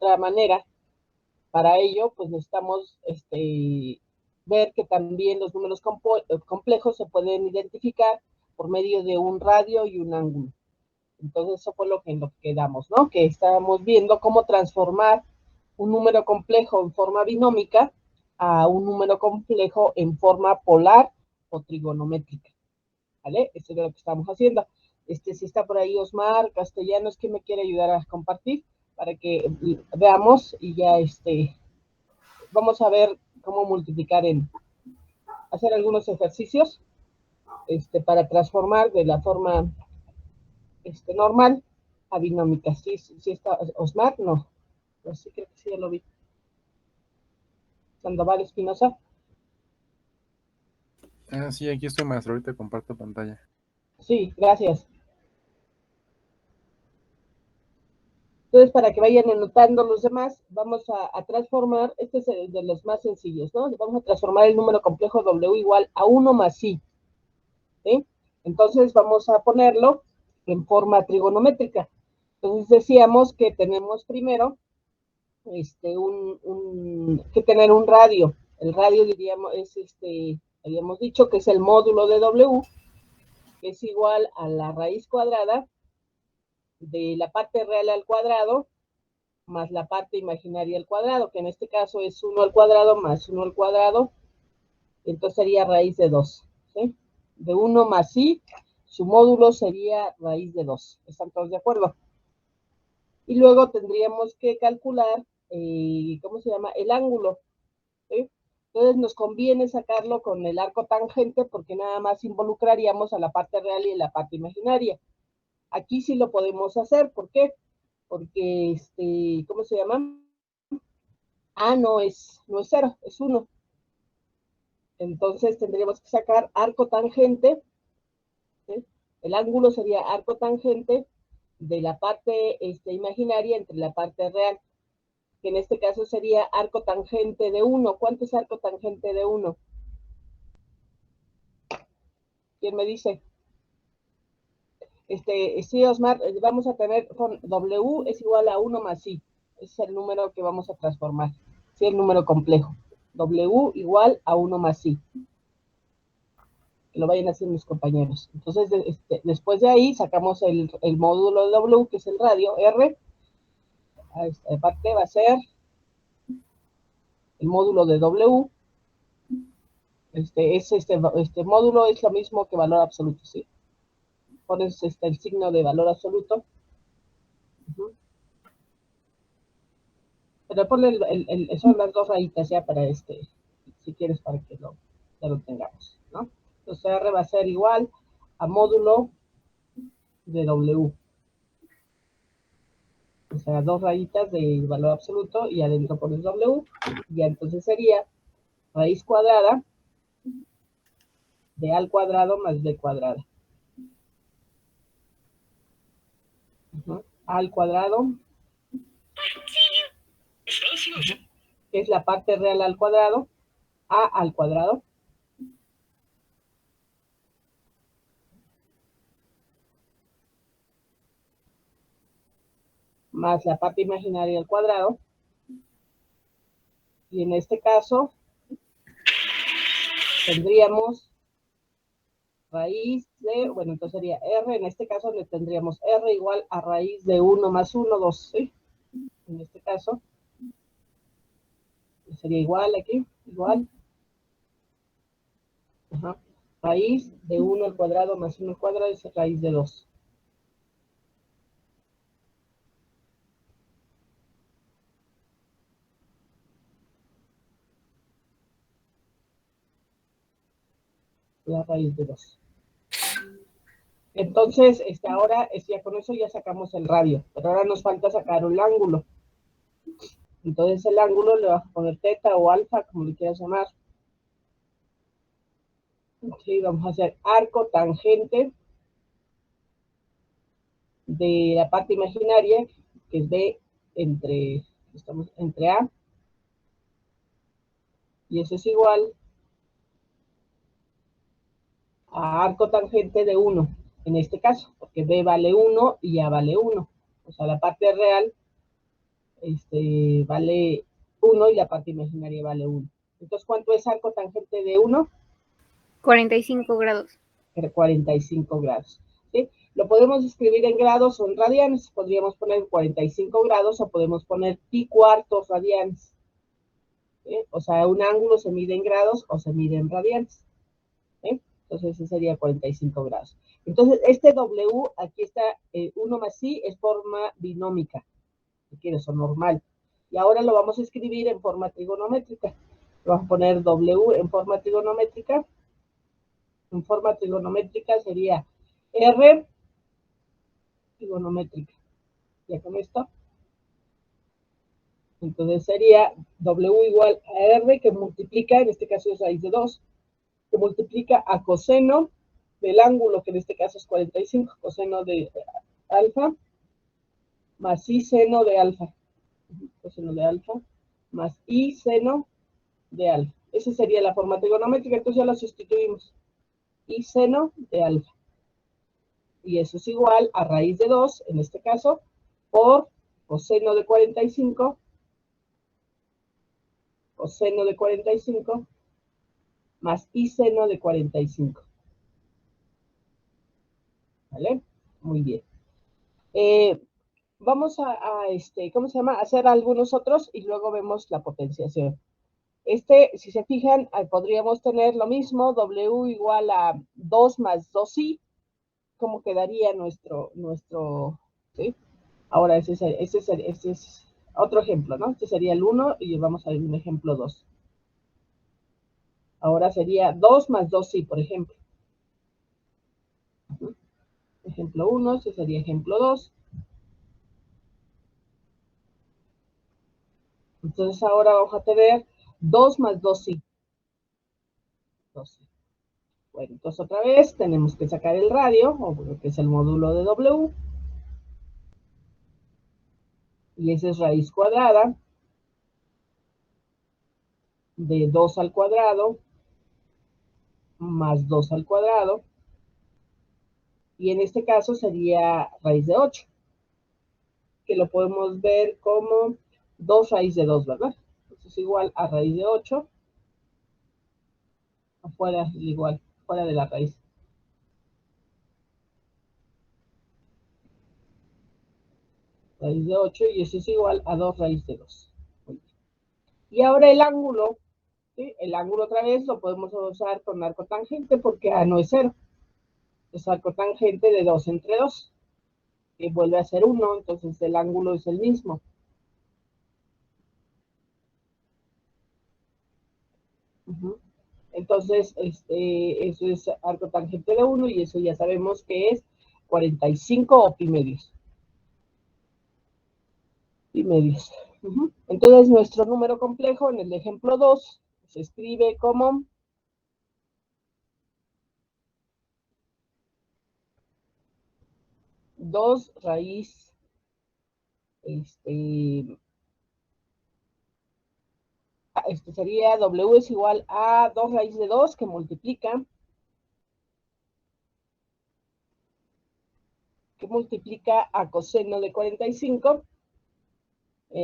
otra manera. Para ello, pues necesitamos ver que también los números complejos se pueden identificar por medio de un radio y un ángulo. Entonces, eso fue en lo que quedamos, ¿no? Que estábamos viendo cómo transformar un número complejo en forma binómica a un número complejo en forma polar o trigonométrica, ¿vale? Eso es lo que estamos haciendo. Si está por ahí Osmar Castellanos, que me quiere ayudar a compartir para que veamos y ya vamos a ver cómo multiplicar hacer algunos ejercicios para transformar de la forma normal a binómica. ¿Sí, sí está Osmar? No. Pero sí, creo que sí, ya lo vi. Sandoval Espinosa. Sí, aquí estoy, maestro. Ahorita comparto pantalla. Sí, gracias. Entonces, para que vayan anotando los demás, vamos a transformar, este es de los más sencillos, ¿no? Vamos a transformar el número complejo W igual a 1 más I. ¿Sí? Entonces, vamos a ponerlo en forma trigonométrica. Entonces, decíamos que tenemos primero que tener un radio. El radio, diríamos, habíamos dicho que es el módulo de W, que es igual a la raíz cuadrada de la parte real al cuadrado más la parte imaginaria al cuadrado, que en este caso es 1 al cuadrado más 1 al cuadrado, entonces sería raíz de 2. ¿Sí? De 1 más I, su módulo sería raíz de 2. ¿Están todos de acuerdo? Y luego tendríamos que calcular, ¿cómo se llama? El ángulo. ¿Sí? Entonces nos conviene sacarlo con el arco tangente porque nada más involucraríamos a la parte real y a la parte imaginaria. Aquí sí lo podemos hacer. ¿Por qué? Porque, ¿cómo se llama? No es 0, es 1. Entonces tendríamos que sacar arco tangente. ¿Sí? El ángulo sería arco tangente de la parte imaginaria entre la parte real, que en este caso sería arco tangente de 1. ¿Cuánto es arco tangente de 1? ¿Quién me dice? Sí, Osmar, vamos a tener con W es igual a 1 más I. Ese es el número que vamos a transformar. Sí, el número complejo. W igual a 1 más I. Que lo vayan haciendo mis compañeros. Entonces, después de ahí sacamos el módulo de W, que es el radio, R. Esta parte va a ser el módulo de W. Este módulo es lo mismo que valor absoluto, ¿sí? Pones el signo de valor absoluto. Pero ponle son las dos rayitas ya para si quieres, para que ya lo tengamos, ¿no? Entonces R va a ser igual a módulo de W. O sea, dos rayitas de valor absoluto y adentro pones W. Y entonces sería raíz cuadrada de A al cuadrado más B cuadrada. A al cuadrado, que es la parte real al cuadrado, A al cuadrado, más la parte imaginaria al cuadrado. Y en este caso tendríamos raíz de, bueno, entonces sería R, en este caso le tendríamos R igual a raíz de 1 más 1, 2, ¿sí? En este caso sería igual aquí, igual. Ajá. Raíz de 1 al cuadrado más 1 al cuadrado es raíz de 2. La raíz de 2. Entonces, ahora, ya con eso ya sacamos el radio, pero ahora nos falta sacar el ángulo. Entonces, el ángulo le vas a poner teta o alfa, como le quieras llamar. Sí, vamos a hacer arco tangente de la parte imaginaria, que es B estamos entre A, y eso es igual a arco tangente de 1, en este caso, porque B vale 1 y A vale 1. O sea, la parte real vale 1 y la parte imaginaria vale 1. Entonces, ¿cuánto es arco tangente de 1? 45 grados. 45 grados. ¿Sí? Lo podemos escribir en grados o en radianes. Podríamos poner 45 grados o podemos poner pi cuartos radianes. ¿Sí? O sea, un ángulo se mide en grados o se mide en radianes. ¿Sí? Entonces, ese sería 45 grados. Entonces, este W, aquí está 1 más I, es forma binómica, si quieres, o normal. Y ahora lo vamos a escribir en forma trigonométrica. Vamos a poner W en forma trigonométrica. En forma trigonométrica sería R trigonométrica. ¿Ya con esto? Entonces sería W igual a R, que multiplica, en este caso es raíz de 2, que multiplica a coseno del ángulo, que en este caso es 45, coseno de alfa, más I seno de alfa. Coseno de alfa, más I seno de alfa. Esa sería la forma trigonométrica, entonces ya la sustituimos. I seno de alfa. Y eso es igual a raíz de 2, en este caso, por coseno de 45, coseno de 45, más I seno de 45. ¿Vale? Muy bien. Vamos a ¿cómo se llama? Hacer algunos otros y luego vemos la potenciación. Si se fijan, podríamos tener lo mismo, W igual a 2 más 2i, ¿cómo quedaría nuestro, ¿sí? Ahora, ese es otro ejemplo, ¿no? Este sería el 1 y vamos a ver un ejemplo 2. Ahora sería 2 más 2i, por ejemplo. Ejemplo 1, ese sería ejemplo 2. Entonces ahora vamos a tener 2 más 2i. 12. Bueno, entonces otra vez tenemos que sacar el radio, o lo que es el módulo de W. Y ese es raíz cuadrada de 2 al cuadrado más 2 al cuadrado. Y en este caso sería raíz de 8, que lo podemos ver como 2 raíz de 2, ¿verdad? Entonces es igual a raíz de 8, afuera igual, fuera de la raíz. Raíz de 8 y eso es igual a 2 raíz de 2. Y ahora el ángulo, ¿sí? El ángulo otra vez lo podemos usar con arco tangente porque A no es 0. Es arco tangente de 2 entre 2. Que vuelve a ser 1, entonces el ángulo es el mismo. Entonces, eso es arco tangente de 1 y eso ya sabemos que es 45 o pi medios. Pi medios. Entonces, nuestro número complejo en el ejemplo 2 se escribe como 2 raíz, sería W es igual a 2 raíz de 2 que multiplica a coseno de 45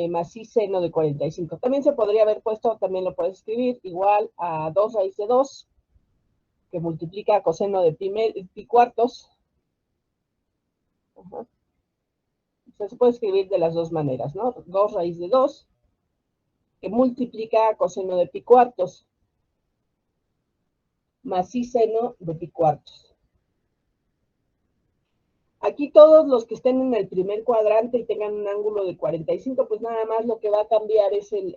más I seno de 45. También se podría haber puesto, también lo puedes escribir, igual a 2 raíz de 2 que multiplica a coseno de pi cuartos. O sea, se puede escribir de las dos maneras, ¿no? 2 raíz de 2 que multiplica a coseno de pi cuartos más I seno de pi cuartos. Aquí todos los que estén en el primer cuadrante y tengan un ángulo de 45, pues nada más lo que va a cambiar es el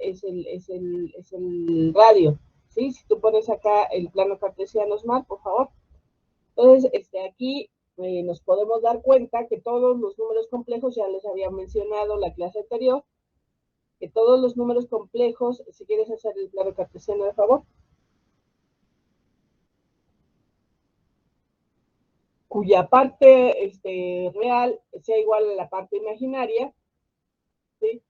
radio, ¿sí? Si tú pones acá el plano cartesiano, Osmar, por favor. Entonces, aquí nos podemos dar cuenta que todos los números complejos, ya les había mencionado la clase anterior, que todos los números complejos, si quieres hacer el plano cartesiano, de favor, cuya parte real sea igual a la parte imaginaria, ¿sí?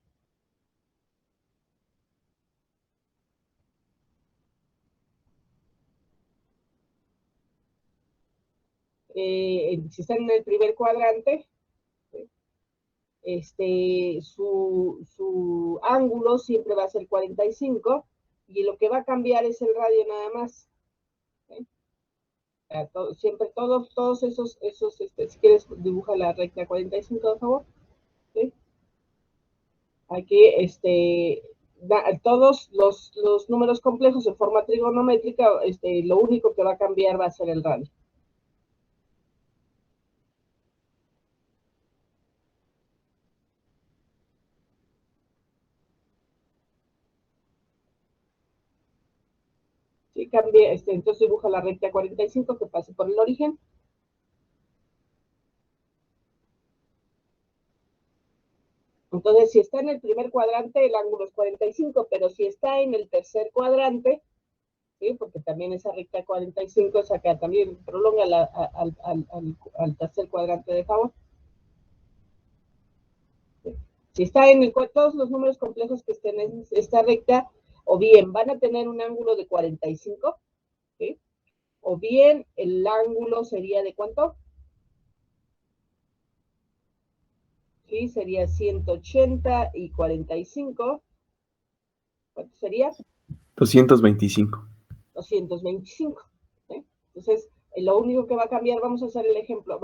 Si están en el primer cuadrante, ¿sí? su ángulo siempre va a ser 45 y lo que va a cambiar es el radio nada más. Siempre todos esos si quieres dibuja la recta 45, por favor. ¿Sí? Aquí, todos los números complejos en forma trigonométrica, lo único que va a cambiar va a ser el radio. Sí, cambia, entonces dibuja la recta 45 que pase por el origen. Entonces, si está en el primer cuadrante, el ángulo es 45, pero si está en el tercer cuadrante, ¿sí? Porque también esa recta 45 es acá, también prolonga al tercer cuadrante de favor. ¿Sí? Si está en todos los números complejos que estén en esta recta, o bien van a tener un ángulo de 45, ¿sí? O bien el ángulo sería de ¿cuánto? Sí, sería 180 y 45. ¿Cuánto sería? 225. 225. ¿Sí? Entonces, lo único que va a cambiar, vamos a hacer el ejemplo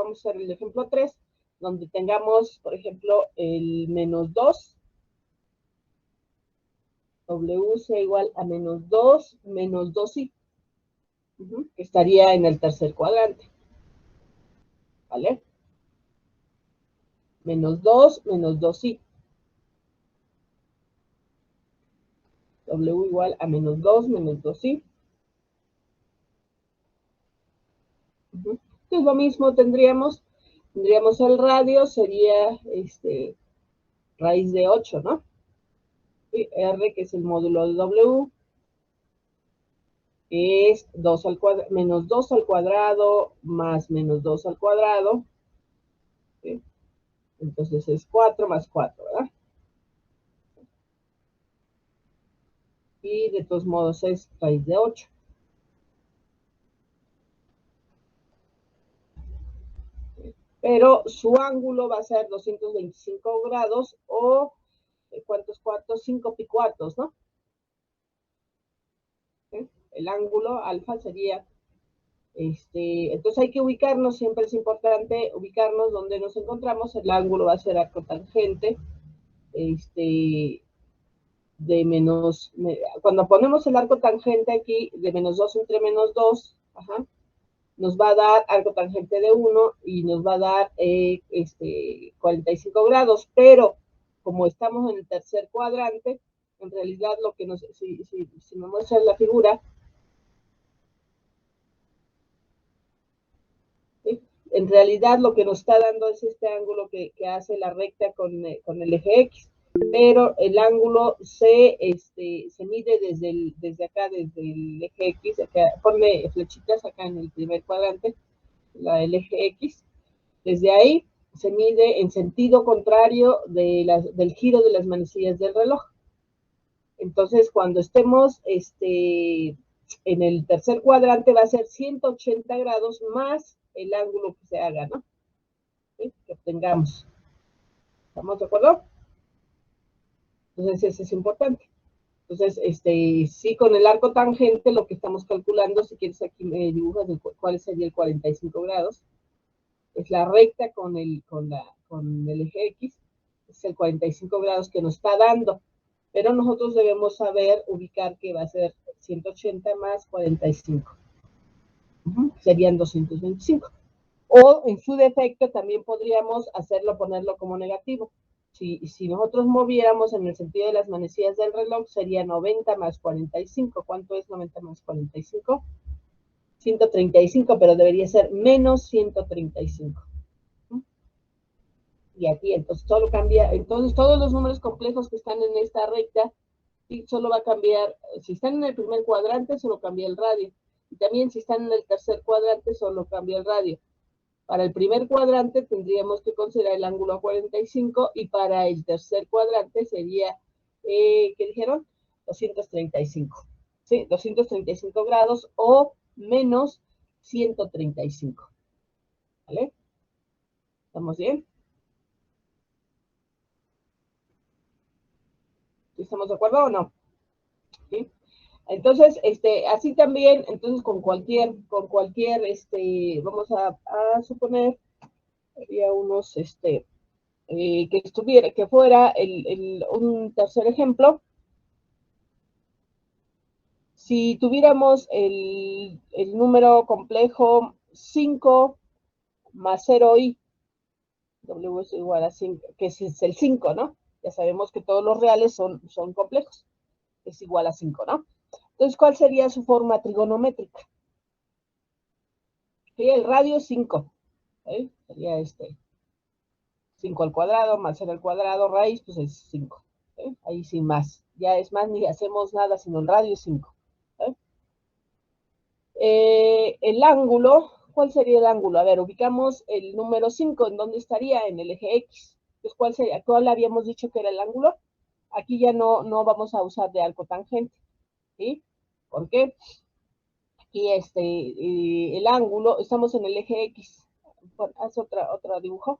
3, donde tengamos, por ejemplo, el menos 2, W sea igual a menos 2i, que estaría en el tercer cuadrante. ¿Vale? Menos 2i. W igual a menos 2i. Entonces lo mismo tendríamos el radio, sería raíz de 8, ¿no? Y R, que es el módulo de W, es menos 2 al cuadrado más menos 2 al cuadrado. ¿Sí? Entonces es 4 más 4, ¿verdad? Y de todos modos es raíz de 8. Pero su ángulo va a ser 225 grados o, ¿cuántos cuartos? 5 pi cuartos, ¿no? ¿Sí? El ángulo alfa sería, entonces hay que ubicarnos, siempre es importante ubicarnos donde nos encontramos. El ángulo va a ser arcotangente, de menos, cuando ponemos el arco tangente aquí, de menos 2 entre menos 2, nos va a dar arco tangente de 1 y nos va a dar 45 grados, pero como estamos en el tercer cuadrante, en realidad lo que nos, si me muestra la figura, ¿sí? En realidad lo que nos está dando es este ángulo que hace la recta con el eje X, pero el ángulo se mide desde acá, desde el eje X, acá, ponle flechitas acá en el primer cuadrante, el eje X, desde ahí se mide en sentido contrario del giro de las manecillas del reloj. Entonces, cuando estemos en el tercer cuadrante va a ser 180 grados más el ángulo que se haga, ¿no? ¿Sí? Que obtengamos. ¿Estamos de acuerdo? Entonces, eso es importante. Entonces, sí, con el arco tangente lo que estamos calculando, si quieres aquí me dibujas cuál sería el 45 grados, es la recta con el eje X, es el 45 grados que nos está dando, pero nosotros debemos saber ubicar que va a ser 180 más 45. Serían 225. O en su defecto también podríamos ponerlo como negativo. Si nosotros moviéramos en el sentido de las manecillas del reloj, sería 90 más 45. ¿Cuánto es 90 más 45? 135, pero debería ser menos 135. Y aquí, entonces, solo cambia. Entonces, todos los números complejos que están en esta recta, solo va a cambiar. Si están en el primer cuadrante, solo cambia el radio. Y también si están en el tercer cuadrante, solo cambia el radio. Para el primer cuadrante tendríamos que considerar el ángulo a 45 y para el tercer cuadrante sería, ¿qué dijeron? 235. ¿Sí? 235 grados o menos 135. ¿Vale? ¿Estamos bien? ¿Estamos de acuerdo o no? ¿Sí? Entonces, así también, entonces con cualquier, vamos a suponer, había unos, que fuera un tercer ejemplo. Si tuviéramos el número complejo 5 más 0i, W es igual a 5, que es el 5, ¿no? Ya sabemos que todos los reales son complejos, es igual a 5, ¿no? Entonces, ¿cuál sería su forma trigonométrica? Sí, el radio es 5, ¿sí? Sería 5 al cuadrado más 0 al cuadrado, raíz, pues es 5. ¿Sí? Ahí sin más. Ya es más, ni hacemos nada, sino el radio es 5. ¿Sí? El ángulo, ¿cuál sería el ángulo? A ver, ubicamos el número 5, ¿en dónde estaría? En el eje X. Entonces, ¿cuál sería? ¿Cuál habíamos dicho que era el ángulo? Aquí ya no vamos a usar de arco tangente, ¿sí? ¿Por qué? Aquí el ángulo, estamos en el eje X. Haz otro dibujo.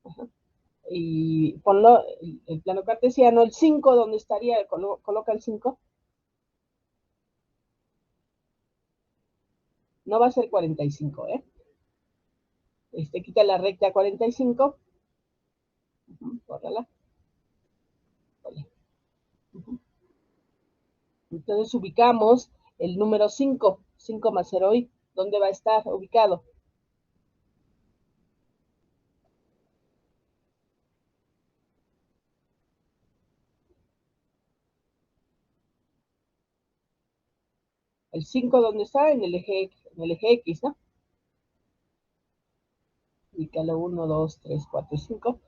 Ajá. Y ponlo, el plano cartesiano, el 5, ¿dónde estaría? Coloca el 5. No va a ser 45, ¿eh? Quita la recta 45. Bórrala. Entonces ubicamos el número 5, 5 más 0i. ¿Dónde va a estar ubicado? El 5, ¿dónde está? En el eje X, ¿no? Ubícalo 1, 2, 3, 4 y 5.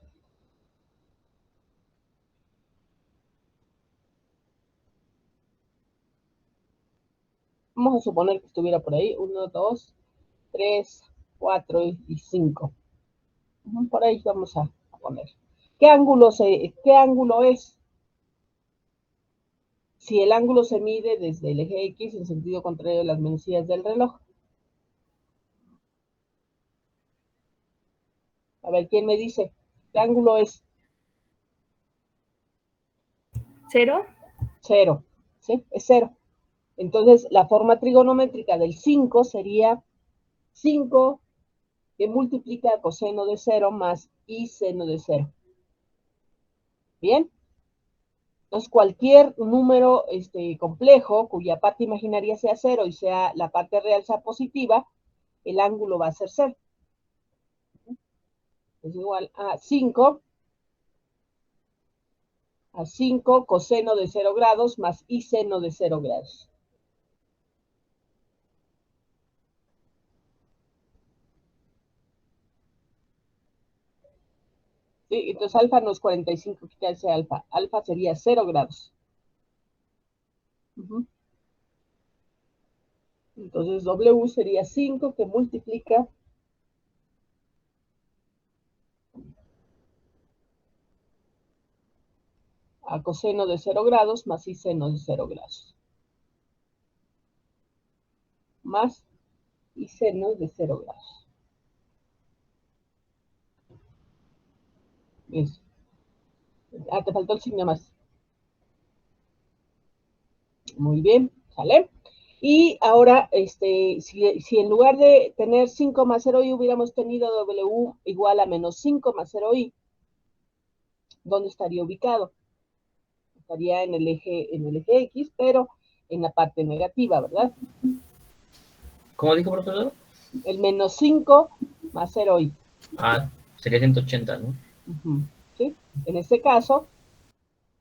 Vamos a suponer que estuviera por ahí. 1, 2, 3, 4 y 5. Por ahí vamos a poner. ¿Qué ángulo es? Si el ángulo se mide desde el eje X en sentido contrario de las manecillas del reloj. A ver, ¿quién me dice? ¿Qué ángulo es? 0. 0. ¿Sí? Es 0. Entonces, la forma trigonométrica del 5 sería 5 que multiplica coseno de 0 más y seno de 0. ¿Bien? Entonces, cualquier número complejo cuya parte imaginaria sea 0 y sea la parte real sea positiva, el ángulo va a ser 0. Es igual a 5 coseno de 0 grados más y seno de 0 grados. ¿Sí? Entonces alfa no es 45, quitarse alfa. Alfa sería 0 grados. Entonces W sería 5 que multiplica a coseno de 0 grados más y seno de 0 grados. Más y seno de 0 grados. Eso. Ah, te faltó el signo más. Muy bien, ¿sale? Y ahora, si en lugar de tener 5 más 0i hubiéramos tenido W igual a menos 5 más 0i, ¿dónde estaría ubicado? Estaría en el eje X, pero en la parte negativa, ¿verdad? ¿Cómo dijo, profesor? El menos 5 más 0i. Ah, sería 180, ¿no? ¿Sí? En este caso,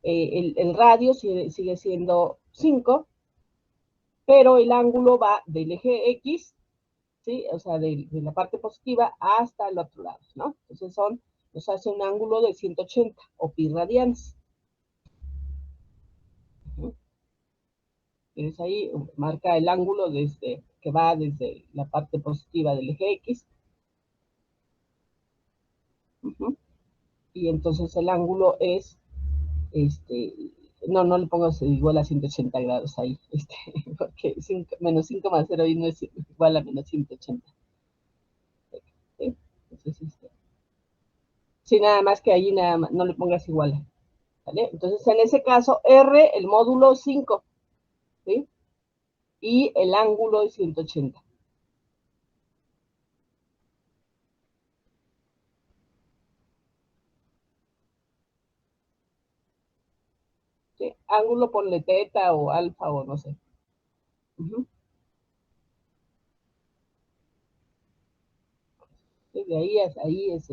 el radio sigue siendo 5, pero el ángulo va del eje X, ¿sí? O sea, de la parte positiva hasta el otro lado, ¿no? Entonces nos hace un ángulo de 180 o pi radianes. Tienes ahí, marca el ángulo que va desde la parte positiva del eje X. Y entonces el ángulo es, no le pongas igual a 180 grados ahí, porque menos 5 más 0 y no es igual a menos 180. ¿Sí? Entonces, sí, nada más que ahí no le pongas igual. ¿vale? Entonces, en ese caso, R, el módulo 5, ¿sí? Y el ángulo es 180. ¿Sí? Ángulo ponle teta o alfa o no sé. Uh-huh. De ahí es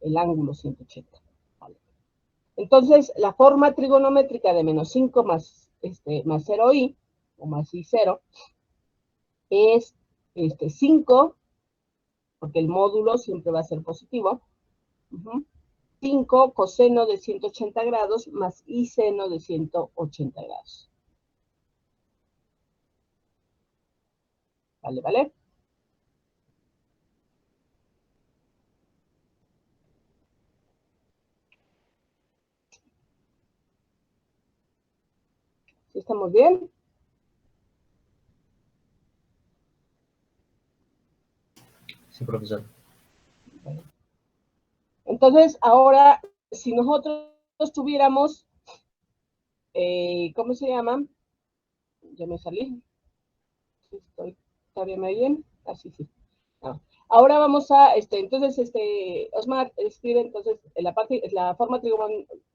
el ángulo 180. ¿Vale? Entonces, la forma trigonométrica de menos 5 más 0i, o más i0, es 5, porque el módulo siempre va a ser positivo. Uh-huh. 5 coseno de 180 grados más i seno de 180 grados. ¿Vale, vale? ¿Sí estamos bien? Sí, profesor. Bueno. Entonces, ahora, si nosotros tuviéramos, ¿cómo se llama? Ya me salí. ¿Todavía me oyen? Así sí. No. Ahora vamos a, entonces, Osmar escribe, entonces, la forma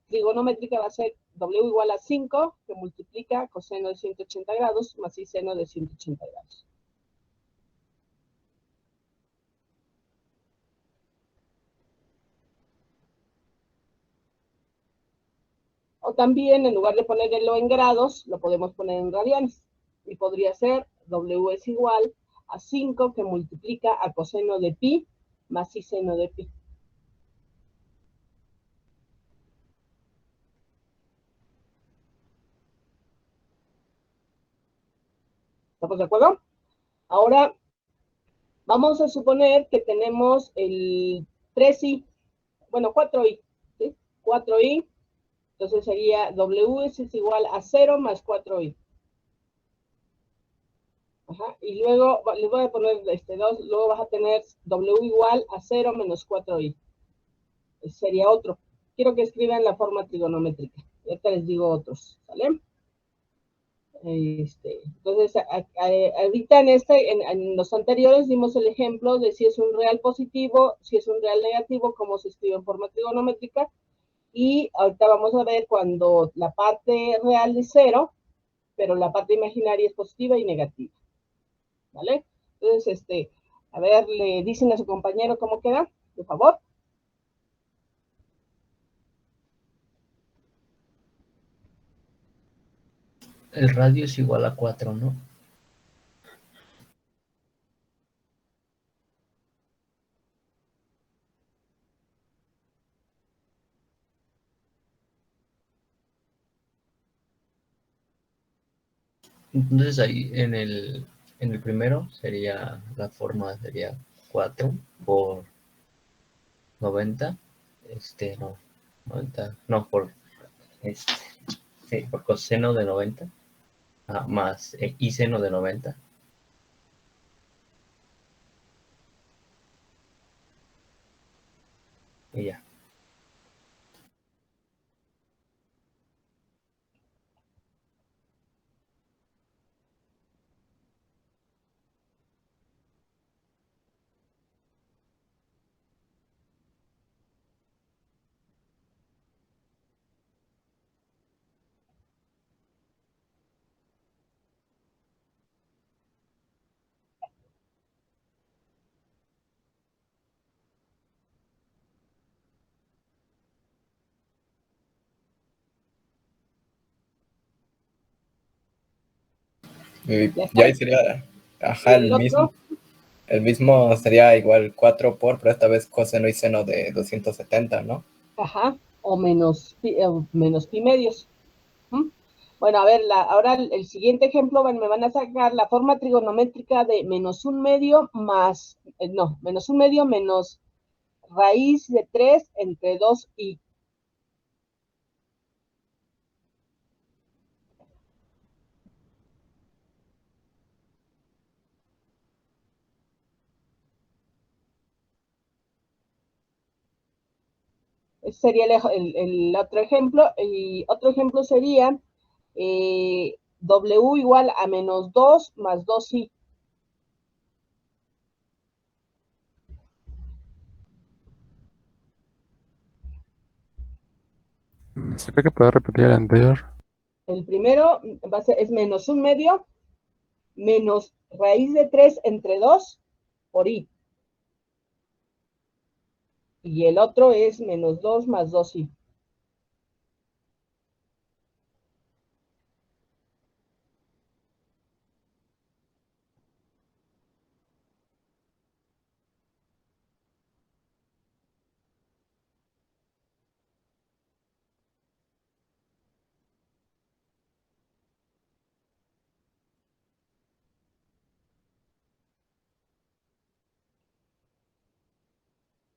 trigonométrica va a ser W igual a 5, que multiplica coseno de 180 grados más i seno de 180 grados. O también, en lugar de ponerlo en grados, lo podemos poner en radianes. Y podría ser W es igual a 5 que multiplica a coseno de pi más i seno de pi. ¿Estamos de acuerdo? Ahora, vamos a suponer que tenemos el 3i, bueno, 4i, ¿sí? 4i, entonces sería W es igual a 0 más 4i. Ajá, y luego les voy a poner 2, luego vas a tener W igual a 0 menos 4i. Sería otro. Quiero que escriban la forma trigonométrica. Y ahorita les digo otros, ¿vale? Entonces, ahorita en los anteriores dimos el ejemplo de si es un real positivo, si es un real negativo, cómo se escribe en forma trigonométrica. Y ahorita vamos a ver cuando la parte real es 0, pero la parte imaginaria es positiva y negativa. ¿Vale? Entonces, a ver, le dicen a su compañero cómo queda, por favor. El radio es igual a 4, ¿no? Entonces ahí en el primero sería, la forma sería 4 por 90, no, 90, no, este, sí, por coseno de 90, más y seno de 90. Y ya. ¿Ya Ya está? ahí sería, ¿Y ajá, el otro? el mismo sería igual 4 por, pero esta vez coseno y seno de 270, ¿no? Ajá, o menos pi medios. ¿Mm? Bueno, a ver, ahora el siguiente ejemplo me van a sacar la forma trigonométrica de menos un medio más, no, menos un medio menos raíz de 3 entre 2i. Ese sería el otro ejemplo. Y otro ejemplo sería W igual a menos 2 más 2i. ¿Se cree que pueda repetir el anterior? El primero es menos 1/2 menos raíz de 3 entre 2 por i. Y el otro es menos 2 más 2i.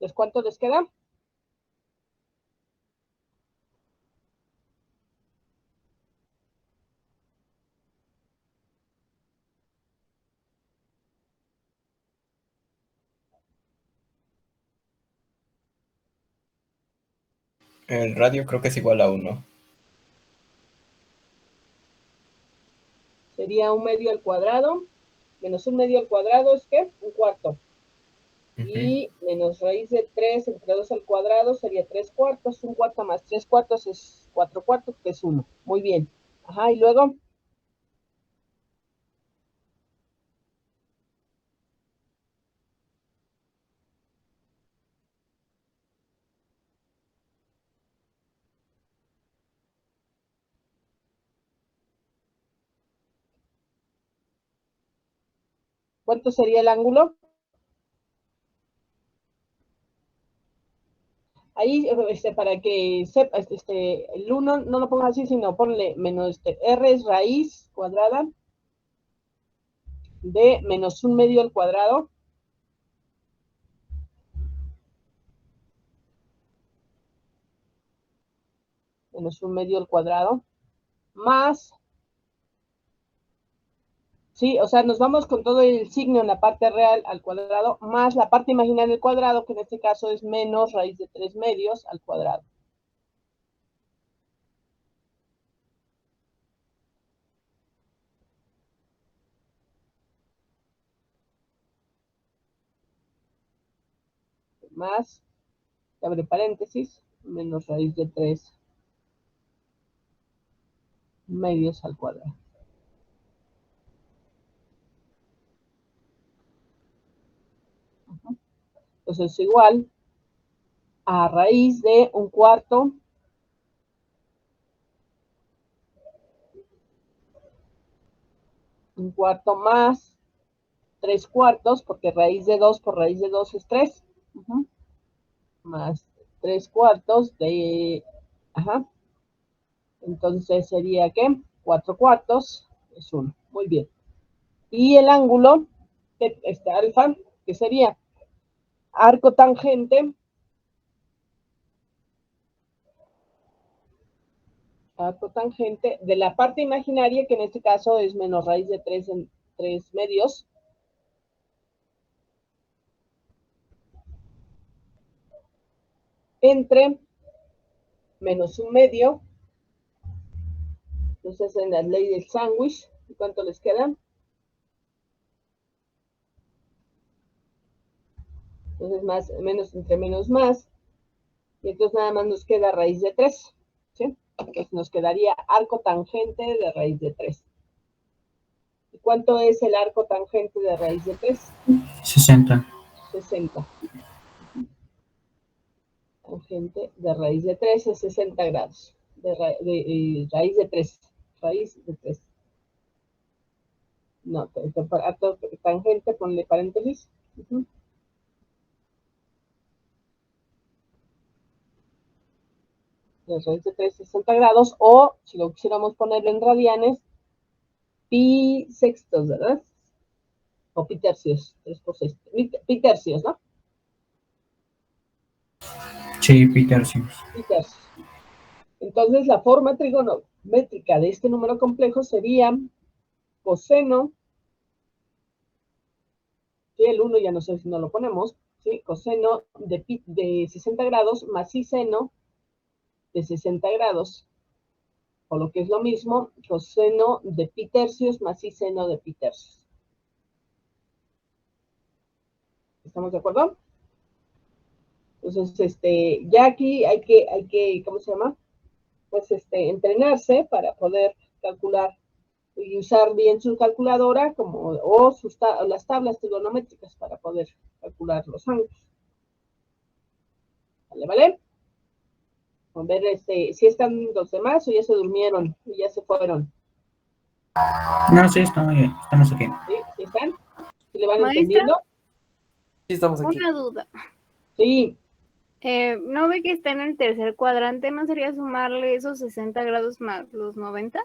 Entonces, ¿cuánto les queda? El radio creo que es igual a 1. Sería 1/2 al cuadrado. Menos 1/2 al cuadrado es ¿qué? 1/4. Y menos raíz de 3 entre 2 al cuadrado sería 3/4. 1/4 más 3/4 es 4/4, que es 1. Muy bien. Ajá, y luego, ¿cuánto sería el ángulo? Ahí, para que sepas, el 1 no lo pongas así, sino ponle menos r es raíz cuadrada de menos 1/2 al cuadrado menos 1/2 al cuadrado más, sí, o sea, nos vamos con todo el signo en la parte real al cuadrado más la parte imaginaria al cuadrado, que en este caso es menos raíz de 3/2 al cuadrado. Más, abre paréntesis, menos raíz de 3/2 al cuadrado. Entonces es igual a raíz de 1/4 más 3/4, porque raíz de 2 por raíz de 2 es 3. Más 3/4 de, ajá, entonces sería, ¿qué? 4/4 es 1. Muy bien. Y el ángulo, alfa, que sería arco tangente de la parte imaginaria, que en este caso es menos raíz de 3 en 3/2, entre menos 1/2. Entonces, en la ley del sándwich, ¿cuánto les queda? Entonces, más, menos entre menos más. Y entonces nada más nos queda raíz de 3. ¿Sí? Entonces nos quedaría arco tangente de raíz de 3. ¿Y cuánto es el arco tangente de raíz de 3? 60. 60. Tangente de raíz de 3 es 60 grados. Raíz de 3. Raíz de 3. No, tangente, ponle paréntesis. De raíz de 3, 60 grados. O, si lo quisiéramos poner en radianes, pi sextos, ¿verdad? O pi tercios. 3 por 6. Pi tercios, ¿no? Sí, pi tercios. Pi tercios. Entonces, la forma trigonométrica de este número complejo sería coseno, ¿sí? El 1 ya no sé si no lo ponemos, ¿sí? Coseno de 60 grados más i seno de 60 grados, o lo que es lo mismo, coseno de pi tercios más i seno de pi tercios. ¿Estamos de acuerdo? Entonces, ya aquí hay que, ¿cómo se llama? Pues, entrenarse para poder calcular y usar bien su calculadora o las tablas trigonométricas para poder calcular los ángulos. ¿Vale, vale? A ver, si están los demás o ya se durmieron y ya se fueron. No, sí, estamos aquí. ¿Sí? ¿Sí están? ¿Sí le van Maestra, entendiendo? Sí, estamos aquí. una duda. Sí. ¿No ve que está en el tercer cuadrante? ¿No sería sumarle esos 60 grados más los 90?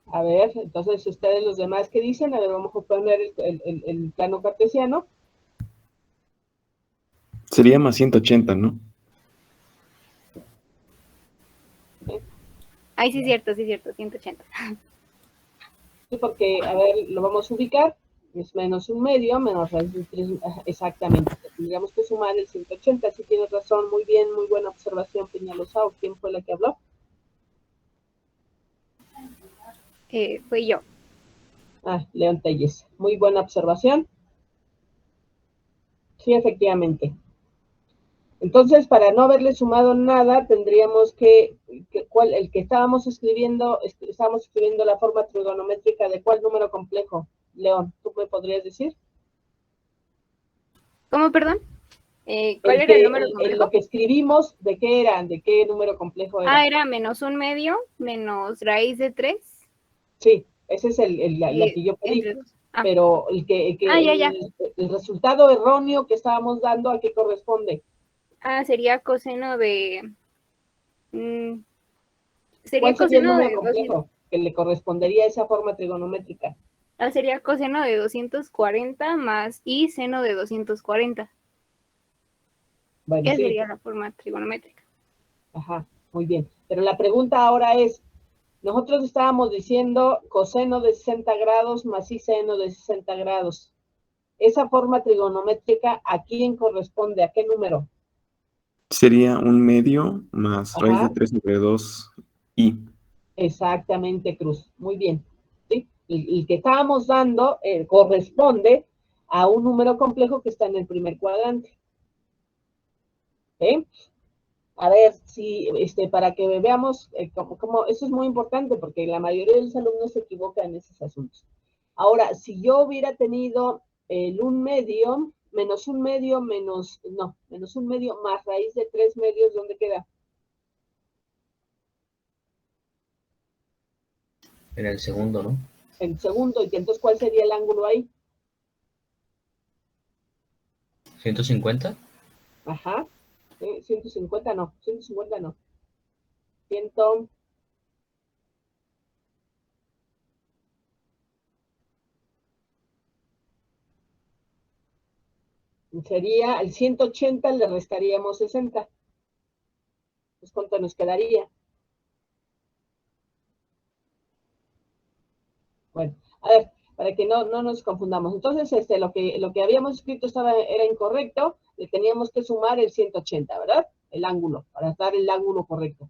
A ver, entonces ustedes los demás, ¿qué dicen? A ver, vamos a poner el plano cartesiano. Sería más 180, ¿no? Ay, sí, es cierto, 180. Sí, porque, a ver, lo vamos a ubicar. Es menos un medio, menos raíz de 3, exactamente. Tendríamos que sumar el 180, sí tienes razón, muy bien, muy buena observación, Peñalosa. ¿O quién fue la que habló? Fui yo. León Telles. Muy buena observación. Sí, efectivamente. Entonces, para no haberle sumado nada, tendríamos el que estábamos escribiendo la forma trigonométrica de cuál número complejo. León, ¿tú me podrías decir? ¿Cómo, perdón? ¿Cuál era el número Lo complejo? que escribimos, ¿de qué era? ¿De qué número complejo era? Era menos un medio, menos raíz de 3. Sí, ese es la que yo pedí. Entre 2. Pero ya. el resultado erróneo que estábamos dando, ¿a qué corresponde? Sería coseno de... ¿Cuál sería sería el coseno número de 200. complejo que le correspondería a esa forma trigonométrica? Sería coseno de 240 más i seno de 240. Bueno, Esa sí. sería la forma trigonométrica. Ajá, muy bien. Pero la pregunta ahora es, nosotros estábamos diciendo coseno de 60 grados más i seno de 60 grados. Esa forma trigonométrica, ¿a quién corresponde? ¿A qué número? Sería un medio más raíz de Ajá. 3 sobre 2i. Exactamente, Cruz. Muy bien. ¿Sí? El que estábamos dando corresponde a un número complejo que está en el primer cuadrante. ¿Sí? A ver, si, para que veamos cómo, eso es muy importante porque la mayoría de los alumnos se equivocan en esos asuntos. Ahora, si yo hubiera tenido menos un medio más raíz de 3 medios, ¿dónde queda? En el segundo, ¿no? El segundo, y entonces, ¿cuál sería el ángulo ahí? 150. Ajá, 150 no, 150 no. 100, sería el 180, le restaríamos 60. Pues, ¿cuánto nos quedaría? Bueno, a ver, para que no nos confundamos. Entonces, lo que habíamos escrito era incorrecto, le teníamos que sumar el 180, ¿verdad? El ángulo, para dar el ángulo correcto.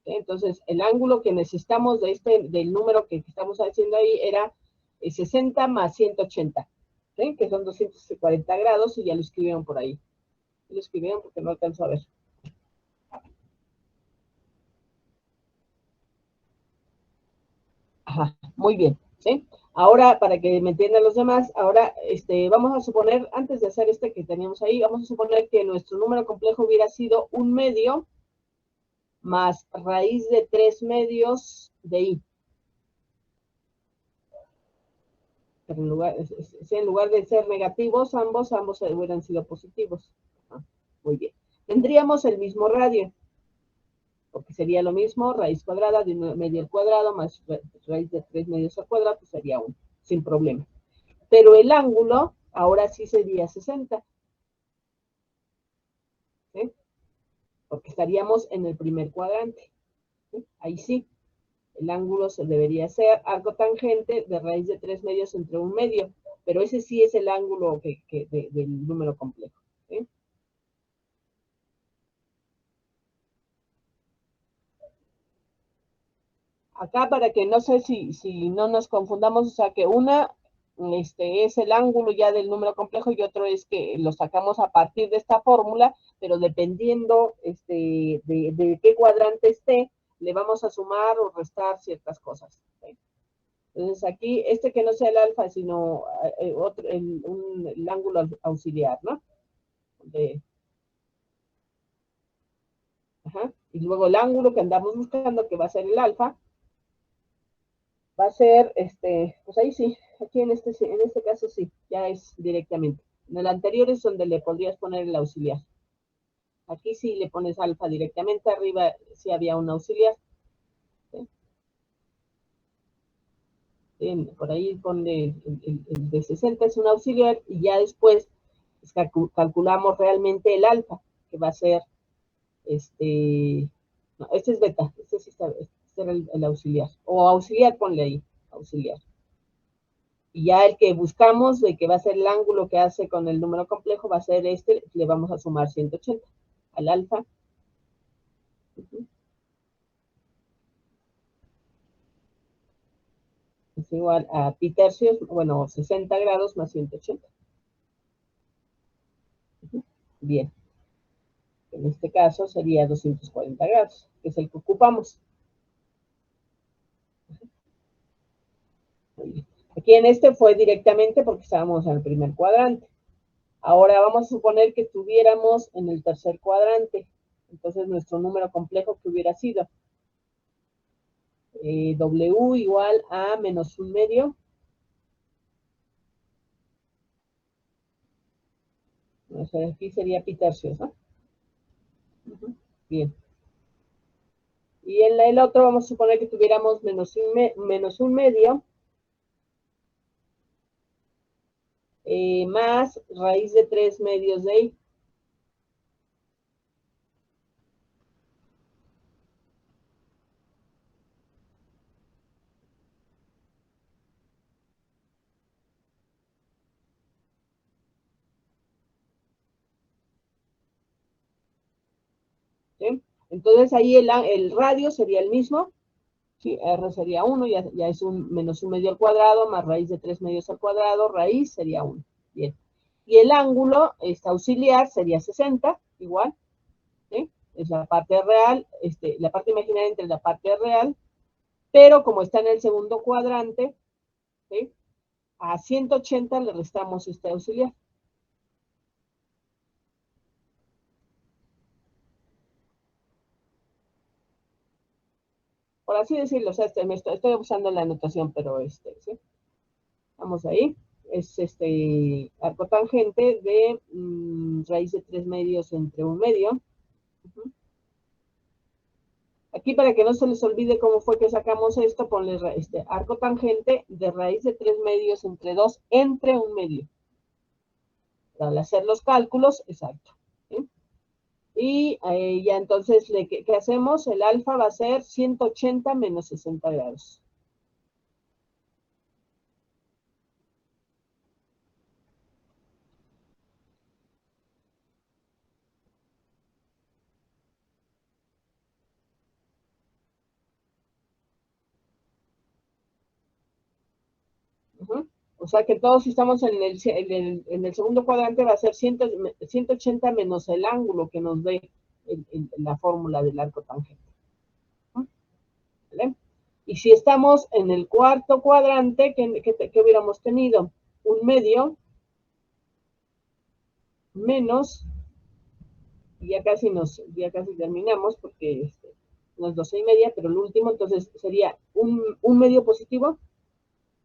Entonces, el ángulo que necesitamos del número que estamos haciendo ahí era 60 más 180, ¿sí? Que son 240 grados, y ya lo escribieron por ahí. Lo escribieron porque no alcanzo a ver. Ajá, muy bien, ¿sí? Ahora, para que me entiendan los demás, ahora vamos a suponer, antes de hacer que teníamos ahí, vamos a suponer que nuestro número complejo hubiera sido un medio más raíz de 3 medios de i. Pero en lugar de ser negativos, ambos hubieran sido positivos. Ajá, muy bien. Tendríamos el mismo radio, porque sería lo mismo, raíz cuadrada de un medio al cuadrado más raíz de 3 medios al cuadrado, pues sería 1, sin problema. Pero el ángulo ahora sí sería 60. ¿Sí? Porque estaríamos en el primer cuadrante. ¿Sí? Ahí sí. El ángulo debería ser arco tangente de raíz de 3 medios entre un medio. Pero ese sí es el ángulo del número complejo. ¿Sí? Acá para que no sé si no nos confundamos, o sea que una es el ángulo ya del número complejo y otro es que lo sacamos a partir de esta fórmula, pero dependiendo de qué cuadrante esté, le vamos a sumar o restar ciertas cosas. ¿Sí? Entonces aquí, que no sea el alfa, sino el ángulo auxiliar, ¿no? Ajá. Y luego el ángulo que andamos buscando, que va a ser el alfa, va a ser, pues ahí sí, aquí en este caso sí, ya es directamente. En el anterior es donde le podrías poner el auxiliar. Aquí sí le pones alfa directamente, arriba sí había un auxiliar. ¿Sí? Por ahí ponle el de 60 es un auxiliar y ya después pues, calculamos realmente el alfa, que va a ser, no, este es beta, sí está, era el auxiliar. O auxiliar, ponle ahí, auxiliar. Y ya el que buscamos, de que va a ser el ángulo que hace con el número complejo, va a ser le vamos a sumar 180 al alfa. Es igual a pi tercios, bueno, 60 grados más 180. Bien. En este caso sería 240 grados, que es el que ocupamos. Aquí en fue directamente porque estábamos en el primer cuadrante. Ahora vamos a suponer que estuviéramos en el tercer cuadrante. Entonces nuestro número complejo que hubiera sido W igual a menos un medio. O sea, aquí sería pi tercios, ¿no? Bien. Y en el otro vamos a suponer que tuviéramos menos un medio más raíz de 3 medios de i. ¿Sí? Entonces ahí el radio sería el mismo. Sí, R sería 1, ya es un menos un medio al cuadrado, más raíz de 3 medios al cuadrado, raíz sería 1. Bien. Y el ángulo auxiliar sería 60, igual. ¿Sí? Es la parte real, la parte imaginaria entre la parte real, pero como está en el segundo cuadrante, ¿sí? A 180 le restamos este auxiliar. Por así decirlo, o sea, estoy usando la anotación, pero ¿sí? Vamos ahí. Es arco tangente de raíz de 3 medios entre un medio. Aquí para que no se les olvide cómo fue que sacamos esto, ponle arco tangente de raíz de 3 medios entre 2 entre un medio. Al hacer los cálculos, exacto. ¿Sí? Y ya entonces, ¿qué hacemos? El alfa va a ser 180 menos 60 grados. O sea que todos estamos en el segundo cuadrante, va a ser 180 menos el ángulo que nos dé la fórmula del arco tangente. ¿Vale? Y si estamos en el cuarto cuadrante, ¿qué hubiéramos tenido? Un medio menos, y ya casi terminamos porque no es 12:30, pero el último, entonces sería un medio positivo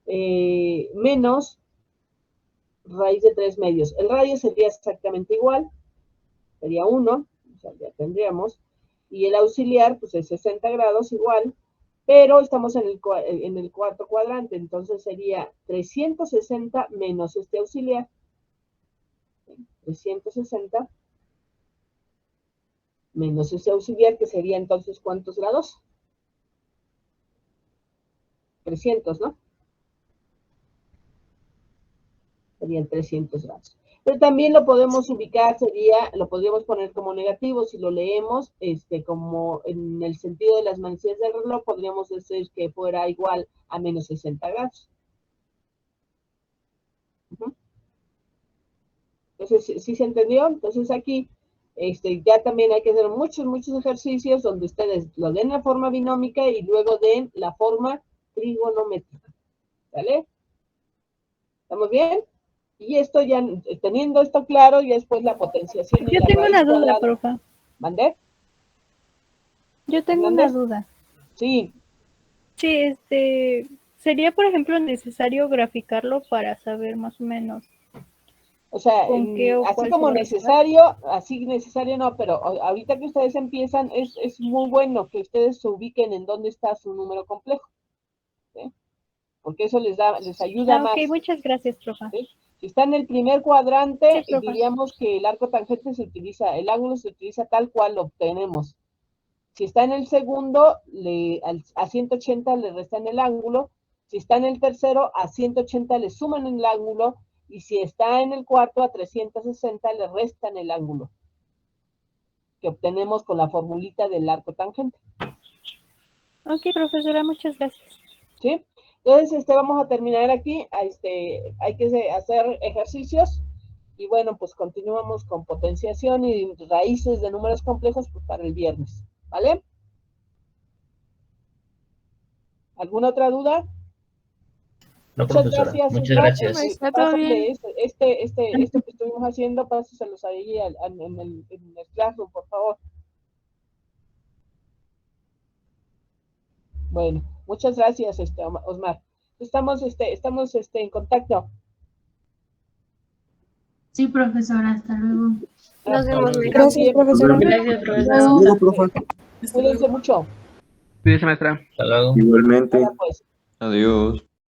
menos raíz de 3 medios. El radio sería exactamente igual, sería 1, o sea, ya tendríamos, y el auxiliar, pues es 60 grados igual, pero estamos en el cuarto cuadrante, entonces sería 360 menos este auxiliar, 360 menos ese auxiliar, que sería entonces, ¿cuántos grados? 300, ¿no? Serían 300 grados. Pero también lo podemos ubicar, lo podríamos poner como negativo, si lo leemos, como en el sentido de las manecillas del reloj, podríamos decir que fuera igual a menos 60 grados. Entonces, ¿sí se entendió? Entonces aquí, ya también hay que hacer muchos ejercicios donde ustedes lo den la forma binómica y luego den la forma trigonométrica. ¿Vale? ¿Estamos bien? Y esto ya, teniendo esto claro, ya después la potenciación. Yo tengo una duda, profe. ¿Mandé? Yo tengo una duda. Sí. Sí, sería, por ejemplo, necesario graficarlo para saber más o menos. O sea, así como necesario, así necesario no, pero ahorita que ustedes empiezan, es muy bueno que ustedes se ubiquen en dónde está su número complejo. ¿Sí? Porque eso les ayuda más. Ok, muchas gracias, profe. ¿Sí? Si está en el primer cuadrante, Sí, diríamos que el arco tangente el ángulo se utiliza tal cual lo obtenemos. Si está en el segundo, a 180 le restan el ángulo. Si está en el tercero, a 180 le suman el ángulo. Y si está en el cuarto, a 360 le restan el ángulo que obtenemos con la formulita del arco tangente. Ok, profesora, muchas gracias. ¿Sí? Entonces, vamos a terminar aquí. Hay que hacer ejercicios. Y bueno, pues continuamos con potenciación y raíces de números complejos pues, para el viernes. ¿Vale? ¿Alguna otra duda? No, profesora. Muchas gracias. Pásale este que estuvimos haciendo, pásaselos ahí en el Classroom, por favor. Bueno, muchas gracias, Osmar. Estamos en contacto. Sí, profesora, hasta luego. Nos vemos. Gracias, profesora. Gracias, profesora. Cuídense mucho. Cuídese, maestra. Hasta luego. Igualmente. Pues. Adiós.